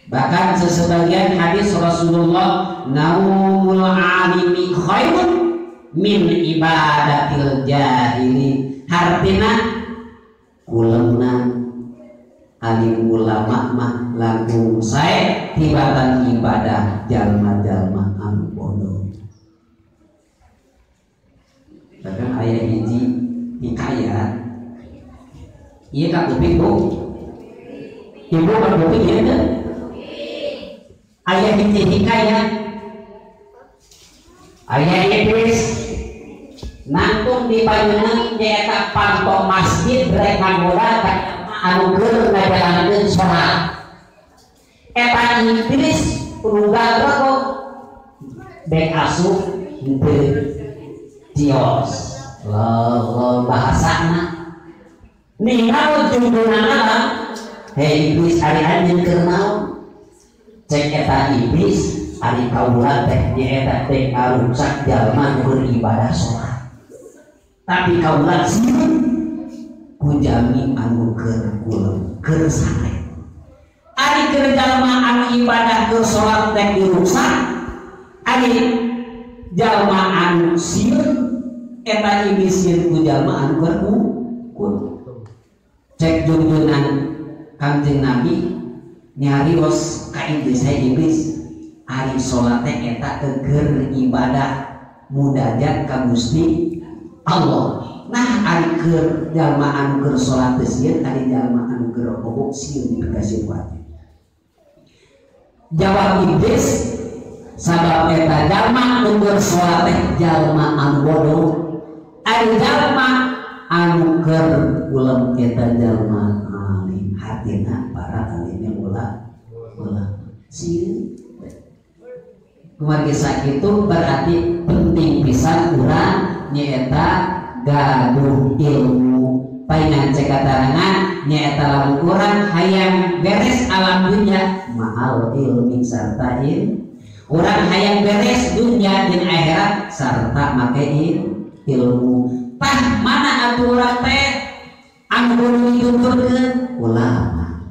Bahkan sesebagian hadis Rasulullah, naumul alimi khairun min ibadatil jahili. Hartina kulemna alim ulama mah langkung sae tibatan ibadah jalma-jalma anu bodoh. Bahkan aya hiji hikayat ieu ka kuping Bu. Ibu ka kuping ieu teh. Aya hiji hikayat aya iblis nangtung di panyeuneung nyaeta panto masjid rek ngagoda ka anu keur ngajalankeun salat. Eta iblis rugal kok dek asup henteu cios lo bahasana ninggal junjunganna hei iblis ari anjeun keur naon cek eta iblis ari kaula teh nyaeta teh ngarusak jalma beribadah salat tapi kaula sieun ku jami anu keur kulem keur sare ari keur jalma anu ibadah keur salat teh dirusak ari jalma anu sieun eta iblis sieun ku jalma anu keur cek junjunan Kangjeng Nabi nyarios ka iblis iblis ari salat teh eta keur ibadah mudajat ka Gusti Allah. Nah ari keur jalma anu keur salat teh sieun ari jalma anu keur obok sieun dipegasi kuatna. Jawab iblis sabab eta jalma anu keur salat teh jalma anu bodoh. Ari jalma anu keur ulem eta jalma alim hatina para alimnya ulama sieun. Kumargi sakitu berarti penting pisan urang nyaeta gaduh ilmu. Paingan cek katarangan nyaeta lamun urang hayang beres alam dunya ma'al ilmi sarta urang hayang beres dunya jeung akhirat sarta make ilmu. Tah mana atuh urang teh anu kudu dituturkeun ulama.